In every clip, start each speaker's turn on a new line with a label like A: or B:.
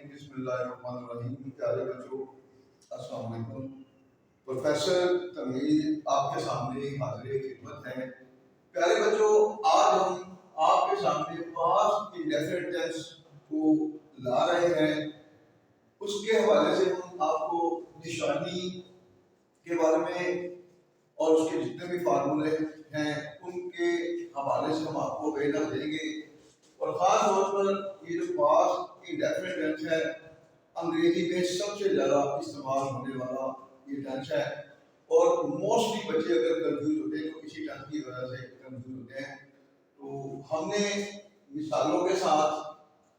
A: बिस्मिल्लाहिर्रहमानिर्रहीम। प्यारे बच्चों, अस्सलाम वालेकुम। प्रोफेसर तमीज आपके सामने हाजिर खिदमत है। प्यारे बच्चों, आज हम आपके सामने पास्ट इंडेफिनिट टेंस को ला रहे हैं। उसके हवाले से हम आपको निशानी के बारे में और उसके जितने भी फार्मूले हैं उनके हवाले से हम आपको अवेयर देंगे। और ख़ास तौर पर ये जो पास्ट इंडेफिनिट टेंस है, अंग्रेजी में सबसे ज़्यादा इस्तेमाल होने वाला ये टेंस है। और मोस्टली बच्चे अगर कंफ्यूज होते हैं तो इसी टेंस की वजह से कंफ्यूज होते हैं। तो हमने मिसालों के साथ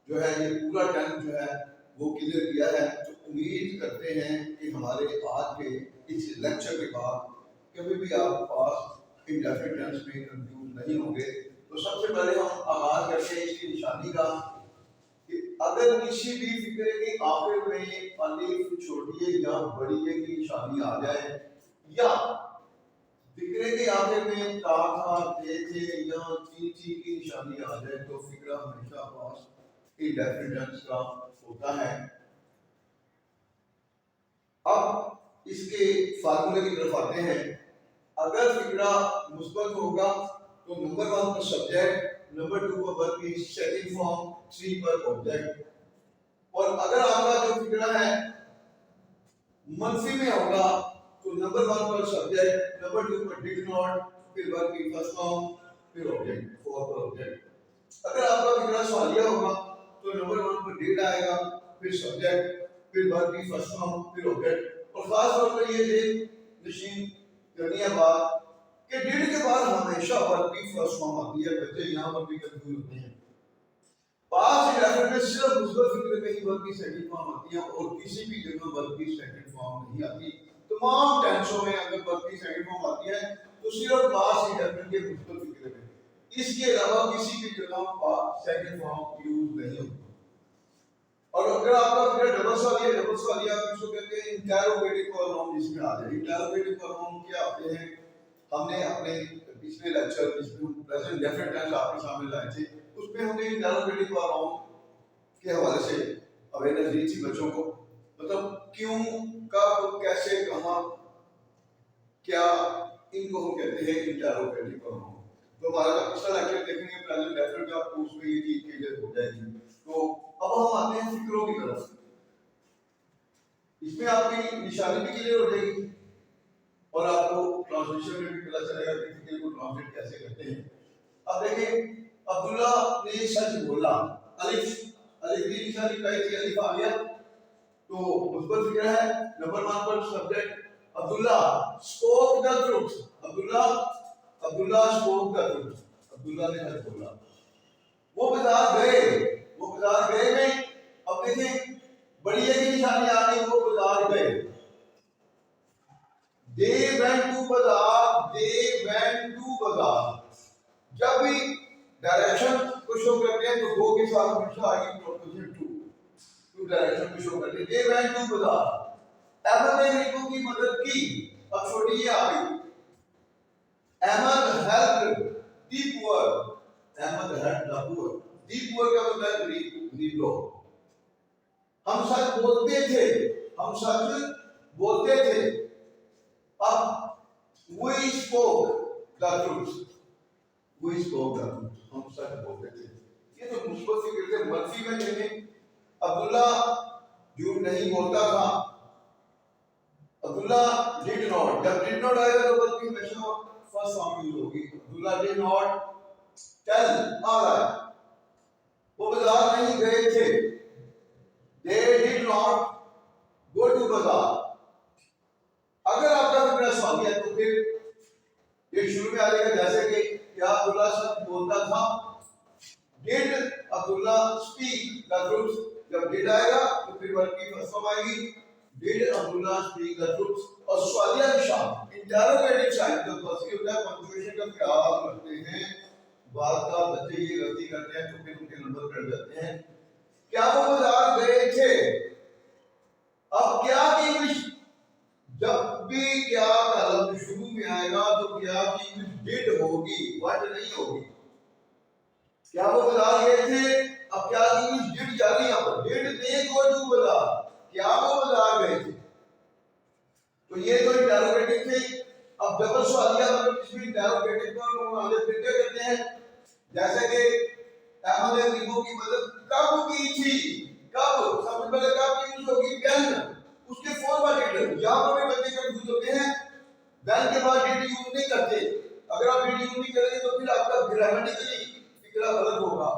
A: जो है ये पूरा टेंस जो है वो क्लियर किया है। तो उम्मीद करते हैं कि हमारे आज के इस लेक्चर के बाद कभी भी आप पास्ट इंडेफिनिट टेंस में कंफ्यूज नहीं होंगे। तो सबसे पहले हम आगाज करते हैं इसकी निशानी का कि अगर किसी भी फिक्रे के आखिर में अलिफ छोटी या बड़ी की निशानी आ जाए, या फिक्रे के आखिर में ता था ते थे या ती थी की निशानी आ जाए, तो फिक्रा हमेशा पास्ट इंडेफिनिट टेंस का होता है। अब इसके फार्मूले की तरफ आते हैं। अगर फिक्रा मुस्बत होगा तो नंबर 1 पर सब्जेक्ट, नंबर 2 पर वर्ब की सेकंड फॉर्म, 3 पर ऑब्जेक्ट। और अगर आपका जो फिक्रा है मनफी में होगा तो नंबर 1 पर सब्जेक्ट, नंबर 2 पर डिड नॉट, फिर वर्ब की फर्स्ट फॉर्म, फिर ऑब्जेक्ट, 4 पर ऑब्जेक्ट। अगर आपका फिक्रा सवालिया होगा तो नंबर 1 पर डिड आएगा, फिर सब्जेक्ट, फिर वर्ब की फर्स्ट फॉर्म, फिर ऑब्जेक्ट। और खास तौर पर ये नशीन करनी है बात कि डिड के बाद हमेशा वर्ब की फर्स्ट फॉर्म आती है। बच्चे यहां पर भी कंफ्यूज होते हैं। पास्ट इंडेफिनिट में सिर्फ मुस्बत फिक्रे में ही वर्ब की सेकंड फॉर्म आती है और किसी भी जगह वर्ब की सेकंड फॉर्म नहीं आती। तमाम टेंसों में अगर वर्ब की सेकंड फॉर्म आती है तो सिर्फ पास्ट इंडेफिनिट के मुस्बत फिक्रे में, इसके अलावा किसी भी जगह सेकंड फॉर्म यूज नहीं होती। और अगर आपका फिक्रा डबल सवालिया किसको कहते हैं? इंटरोगेटिव प्रोनाउन जिसमें आ जाए। इंटरोगेटिव प्रोनाउन क्या होते हैं? हमने अपने पिछले लेक्चर जिसमें हम प्रेजेंट डेफिनेट टेंस आपके सामने लाए थे, उसमें हमने इंटरोगेटिव प्रोनाउन के हवाले से अवेयरनेस दी थी बच्चों को। मतलब क्यों, कब, कैसे, कहां, क्या, इनको हम कहते हैं इंटरोगेटिव प्रोनाउन। तो हमारा पिछला लेक्चर देखेंगे प्रेजेंट डेफिनेट का, उसमें ये चीज क्लियर हो जाएगी। तो अब हम आते हैं फिक्रों की तरफ। इसमें आपकी निशानी भी क्लियर हो जाएगी और आपको ट्रांसलेशन में भी पता चलेगा कि फिक्रे को ट्रांसलेट कैसे करते हैं। अब देखिए, अब्दुल्ला ने सच बोला, अलिफ की निशानी पाई थी, अलिफ आ गया तो मुस्बत फिक्रा है। नंबर 1 पर subject, Abdullah spoke the truth, Abdullah spoke the truth, Abdullah ने सच बोला। वो बाजार गए में, अब देखिए बड़ी की निशानी आ गई, वो बाजार गए। They went to बाजार। जब भी डायरेक्शन को शो करते हैं तो गो के साथ हमेशा आएगी प्रोपोजिशन टू डायरेक्शन को शो करते हैं। They went to बाजार। अहमद ने गरीबों की मदद की। अब छोटी ये आ गई, Ahmad helped the poor, Ahmad helped the poor, the poor का मतलब गरीब लोग। हम सच बोलते थे। अब we spoke the truth, हम सच बोलते थे। ये तो मुस्बत फिक्र से मनफी में देखें, अब्दुल्ला झूठ नहीं बोलता था। अब्दुल्ला डिड नॉट, जब डिड नॉट आएगा तो बल्कि हमेशा फर्स्ट फॉर्म यूज होगी। अब्दुल्ला डिड नॉट टेल, आ रहा है वो बाजार नहीं गए थे। They did not go to बाजार। अगर आपका फिक्रा सवालिया है तो फिर ये शुरू में आ जाएगा, जैसे कि क्या अब्दुल्ला सच बोलता था। Did Abdullah speak the truth, जब डिड आएगा तो फिर वर्ब की फर्स्ट फॉर्म आएगी, did Abdullah speak the truth. और सवालिया निशान इंटरोगेटिव साइन जब बस की होता है, पंक्चुएशन का ख्याल रखते हैं। बाद का बच्चे ये गलती करते हैं तो फिर उनके नंबर कट जाते हैं। क्या वो बाजार गए थे? अब क्या की इंग्लिश, जब भी क्या का लफ्ज शुरू में आएगा तो क्या की इंग्लिश डिड होगी, व्हाट नहीं होगी। क्या वो बाजार गए थे? अब क्या की इंग्लिश डिड जारी आ क्या वो बाजार गए थे। तो ये तो इंटरोगेटिव थे। अब डबल सवालिया मतलब किसी इंटरोगेटिव को हम आगे फिर क्या करते हैं, जैसे कि अहमद ने रिबो की मदद कब की थी, कब सबसे पहले कब की यूज होगी, व्हेन, उसके फॉर्म डिड। यहां पर भी बच्चे कंफ्यूज होते हैं, व्हेन के बाद डिड यूज नहीं करते। अगर आप डिड यूज नहीं करेंगे तो फिर आपका ग्रामेटिकली फिक्रा गलत होगा।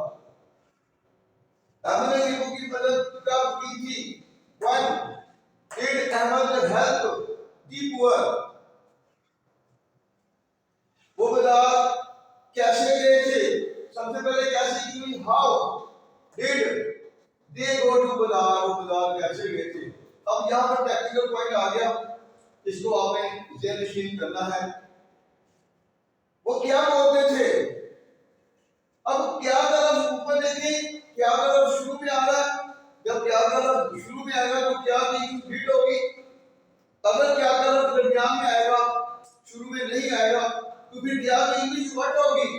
A: अहमद ने रिबो की मदद कब की थी, when did Ahmed help the poor. वो बाजार कैसे गए थे, सबसे पहले कैसे की हुई, how did they go to bazaar, वो बाजार कैसे गए थे। अब यहाँ पर टेक्निकल पॉइंट आ गया, इसको आपने ज़हन करना है। वो क्या बोलते थे, अब क्या का लफ्ज ऊपर देखें, क्या का लफ्ज शुरू में आ रहा है, जब क्या का लफ्ज शुरू में आएगा तो क्या की हिट होगी। अगर क्या का लफ्ज दरमियान में आएगा, शुरू में नहीं आएगा, तो फिर क्या की इंग्लिश व्हाट होगी।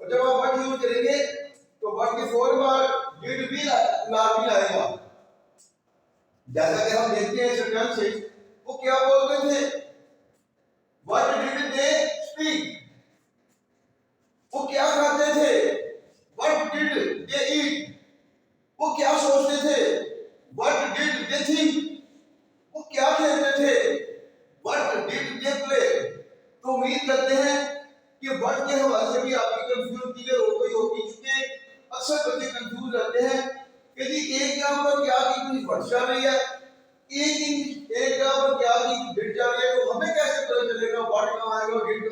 A: और जब आप व्हाट यूज करेंगे तो व्हाट के फौरन बाद डिड भी लाजमी आएगा। जैसा कि हम देखते हैं सेंटेंस से, वो क्या बोलते थे, व्हाट डिड दे स्पीक, वो क्या खाते थे, व्हाट डिड दे ईट, वो क्या सोचते थे, व्हाट डिड दे थिंक, वो क्या खेलते थे, व्हाट डिड दे प्ले। तो उम्मीद करते हैं कि वर्ड के हवाले से भी आपकी कंफ्यूजन क्लियर हो गई होगी, क्योंकि अक्सर बच्चे कंफ्यूज रहते हैं कि जी एक यहाँ पर क्या की वर्ड चल रही है, एक यहाँ पर क्या की डिड चल रही है, तो हमें कैसे पता चलेगा वर्ड कहाँ आएगा और डिड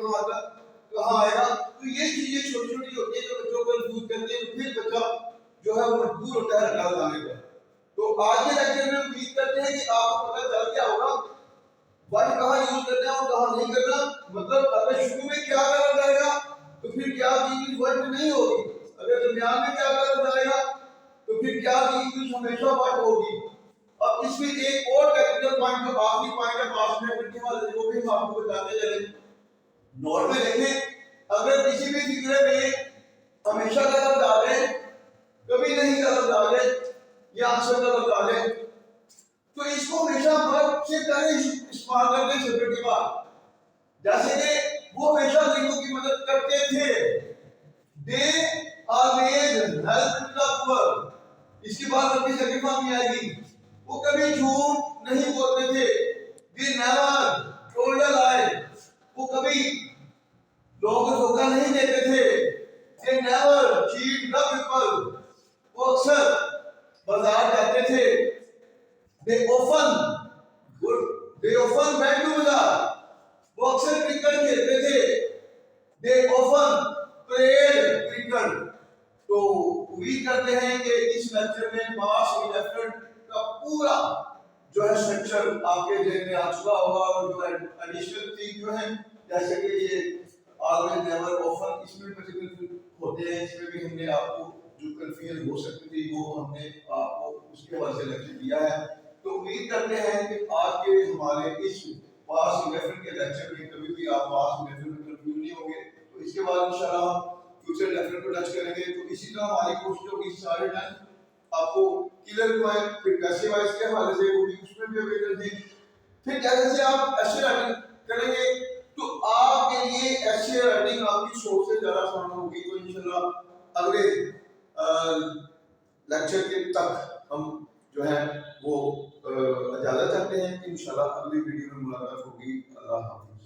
A: कहाँ आएगा। तो ये चीजें छोटी छोटी होती है जो बच्चों को कंफ्यूज करती है, तो फिर बच्चा जो है वो मजबूर होता है हटा लाने पर। तो आज के लेक्चर में उम्मीद करते हैं कि आपको पता चल गया होगा वर्ड कहाँ यूज करना है और कहाँ नहीं करना। मतलब अगर शुरू में क्या करा जाएगा तो फिर क्या की इंग्लिश वर्ड नहीं होगी, अगर दरमियान में क्या करा जाएगा तो फिर क्या की इंग्लिश हमेशा वर्ड होगी। अब इसमें एक और टेक्निकल पॉइंट जो आखिरी पॉइंट है पास्ट में के वाले वो भी हम आपको बताते चले। नोट में देखें, अगर किसी भी फिक्रे में हमेशा का लफ्ज आ जाए, कभी नहीं का लफ्ज आ जाए या अक्सर का लफ्ज आ जाए, तो इसको हमेशा वर्ब से पहले इस्तेमाल करते हैं सब्जेक्ट के बाद। जैसे कि वो हमेशा रिबो की मदद करते थे, they always help the poor. इसके बाद अपनी सेकंड फॉर्म में आएगी, वो कभी झूठ नहीं बोलते थे, दे नेवर टोल्ड अ लाई, वो कभी लोगों को धोखा नहीं देते थे, they never cheat the people, वो अक्सर बाजार जाते थे, they often went to बाजार, वो अक्सर क्रिकेट खेलते थे, they often played cricket। तो उम्मीद करते हैं कि इस लेक्चर में पास्ट इंडेफिनिट का पूरा जो है स्ट्रक्चर आपके जहन में आ चुका होगा, और जो एडिशनल थिंग जो है जैसे कि ये ऑलवेज नेवर ऑफन, इसमें पर्टिकुलर होते हैं, इसमें भी हमने आपको जो कंफ्यूजन हो सकती थी वो हमने आपको उसके हवाले से लेक्चर दिया है। तो उम्मीद करते हैं कि आज के हमारे इस पास्ट इंडेफिनिट के लेक्चर में कभी भी आप पास्ट इंडेफिनिट में कंफ्यूज नहीं होंगे। तो इसके बाद इंशाल्लाह फ्यूचर इंडेफिनिट को टच करेंगे। तो इसी तरह हमारी कोशिश होगी सारे टाइम आपको क्लियर हुआ है, फिर पैसिव वॉइस के हवाले से वो भी उसमें भी अवेलेबल थे। फिर जैसे आप ऐसे राइटिंग करेंगे तो आपके लिए ऐसे राइटिंग आपकी सोच से ज्यादा आसान होगी। तो इंशाल्लाह अगले लेक्चर के तक हम जो है वो इजाजत चाहते हैं कि इंशाल्लाह अगली वीडियो में मुलाकात होगी। अल्लाह हाफ़िज़।